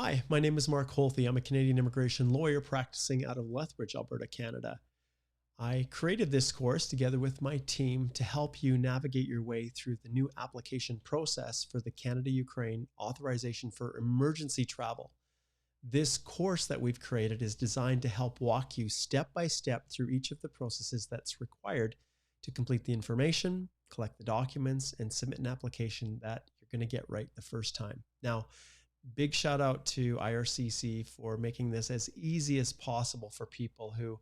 Hi, my name is Mark Holthe. I'm a Canadian immigration lawyer practicing out of Lethbridge, Alberta, Canada. I created this course together with my team to help you navigate your way through the new application process for the Canada-Ukraine Authorization for Emergency Travel. This course that we've created is designed to help walk you step by step through each of the processes that's required to complete the information, collect the documents, and submit an application that you're going to get right the first time. Now, big shout out to IRCC for making this as easy as possible for people who,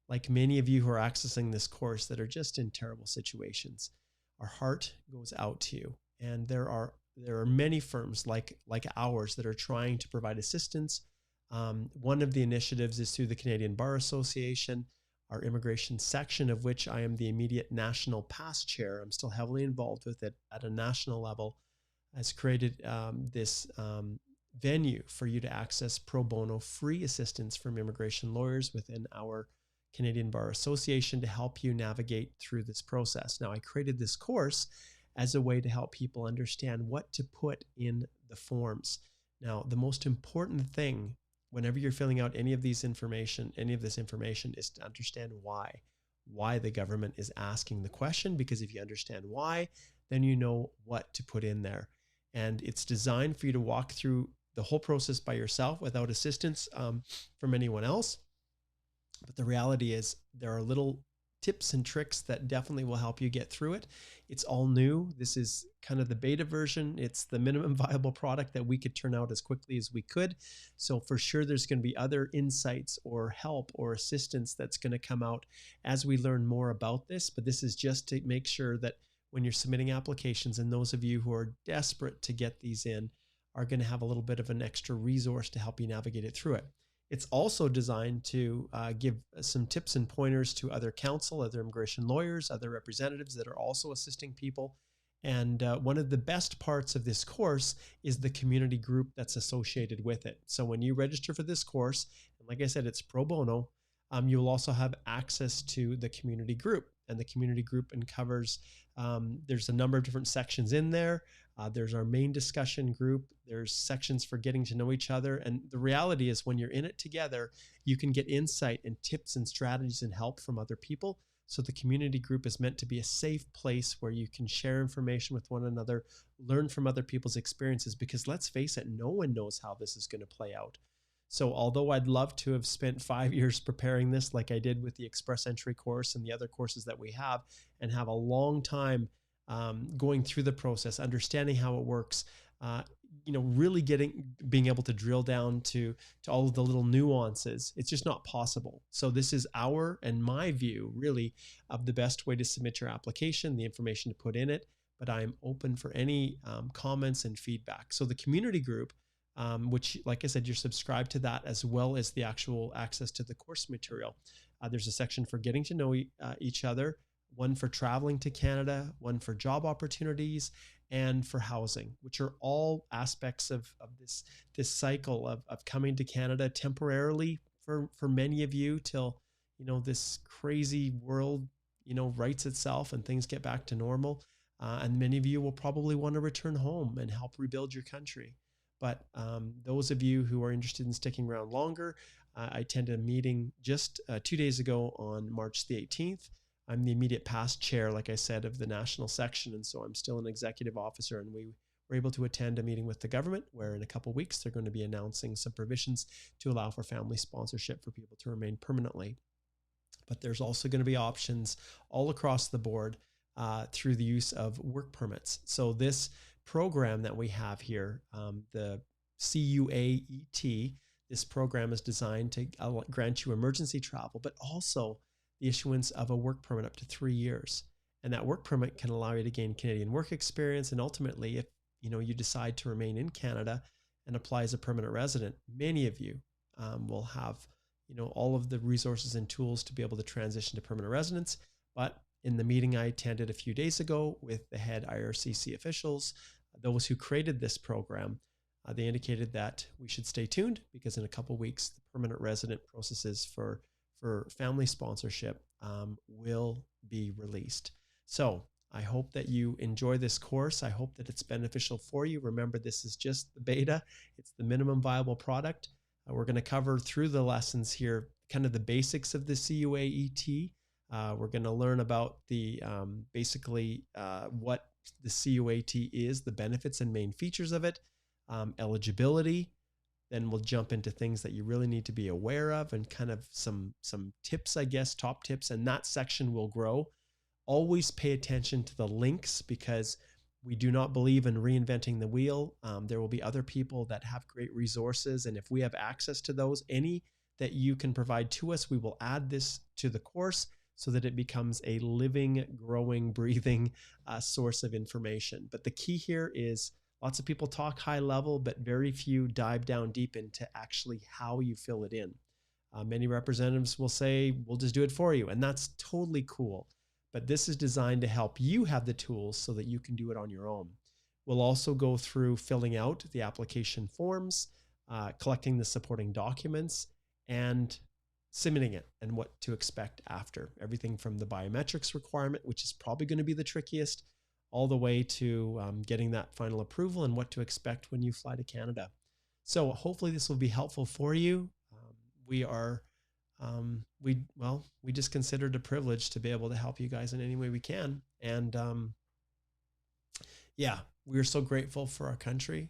like many of you who are accessing this course, that are just in terrible situations. Our heart goes out to you, and there are many firms like ours that are trying to provide assistance. One of the initiatives is through the Canadian Bar Association, our immigration section, of which I am the immediate national past chair. I'm still heavily involved with it at a national level, has created this venue for you to access pro bono free assistance from immigration lawyers within our Canadian Bar Association to help you navigate through this process. Now, I created this course as a way to help people understand what to put in the forms. Now, the most important thing whenever you're filling out any of this information is to understand why the government is asking the question, because if you understand why, then you know what to put in there. And it's designed for you to walk through the whole process by yourself without assistance from anyone else. But the reality is there are little tips and tricks that definitely will help you get through it. It's all new. This is kind of the beta version. It's the minimum viable product that we could turn out as quickly as we could. So for sure, there's going to be other insights or help or assistance that's going to come out as we learn more about this. But this is just to make sure that when you're submitting applications, and those of you who are desperate to get these in are going to have a little bit of an extra resource to help you navigate it through it. It's also designed to give some tips and pointers to other counsel, other immigration lawyers, other representatives that are also assisting people. And one of the best parts of this course is the community group that's associated with it. So when you register for this course, and like I said, it's pro bono, you will also have access to the community group. And the community group uncovers, there's a number of different sections in there. There's our main discussion group. There's sections for getting to know each other. And the reality is when you're in it together, you can get insight and tips and strategies and help from other people. So the community group is meant to be a safe place where you can share information with one another, learn from other people's experiences, because let's face it, no one knows how this is going to play out. So although I'd love to have spent 5 years preparing this like I did with the Express Entry course and the other courses that we have, and have a long time going through the process, understanding how it works, really being able to drill down to all of the little nuances, it's just not possible. So this is our and my view really of the best way to submit your application, the information to put in it, but I'm open for any comments and feedback. So the community group, which, like I said, you're subscribed to that as well as the actual access to the course material. There's a section for getting to know each other, one for traveling to Canada, one for job opportunities, and for housing, which are all aspects of this cycle of coming to Canada temporarily for many of you till, this crazy world, rights itself and things get back to normal. And many of you will probably want to return home and help rebuild your country. But those of you who are interested in sticking around longer, I attended a meeting just 2 days ago on March the 18th. I'm the immediate past chair, like I said, of the national section, and so I'm still an executive officer, and we were able to attend a meeting with the government where in a couple of weeks they're going to be announcing some provisions to allow for family sponsorship for people to remain permanently. But there's also going to be options all across the board through the use of work permits. So this program that we have here, the CUAET, this program is designed to grant you emergency travel, but also the issuance of a work permit up to 3 years. And that work permit can allow you to gain Canadian work experience. And ultimately, if you decide to remain in Canada and apply as a permanent resident, many of you will have all of the resources and tools to be able to transition to permanent residence. But in the meeting I attended a few days ago with the head IRCC officials, those who created this program, they indicated that we should stay tuned because in a couple of weeks, the permanent resident processes for family sponsorship will be released. So I hope that you enjoy this course. I hope that it's beneficial for you. Remember, this is just the beta. It's the minimum viable product. We're going to cover through the lessons here kind of the basics of the CUAET. We're going to learn about the basically what the CUAT is, the benefits and main features of it, eligibility. Then we'll jump into things that you really need to be aware of and kind of some tips, I guess, top tips. And that section will grow. Always pay attention to the links because we do not believe in reinventing the wheel. There will be other people that have great resources. And if we have access to those, any that you can provide to us, we will add this to the course so that it becomes a living, growing, breathing source of information. But the key here is lots of people talk high level, but very few dive down deep into actually how you fill it in. Many representatives will say, we'll just do it for you. And that's totally cool. But this is designed to help you have the tools so that you can do it on your own. We'll also go through filling out the application forms, collecting the supporting documents, and submitting it and what to expect after. Everything from the biometrics requirement, which is probably going to be the trickiest, all the way to getting that final approval and what to expect when you fly to Canada. So hopefully this will be helpful for you. We just consider it a privilege to be able to help you guys in any way we can. And yeah, we're so grateful for our country.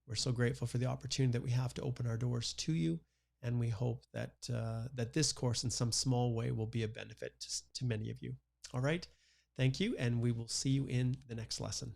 We're so grateful for the opportunity that we have to open our doors to you. And we hope that that this course in some small way will be a benefit to many of you. All right. Thank you. And we will see you in the next lesson.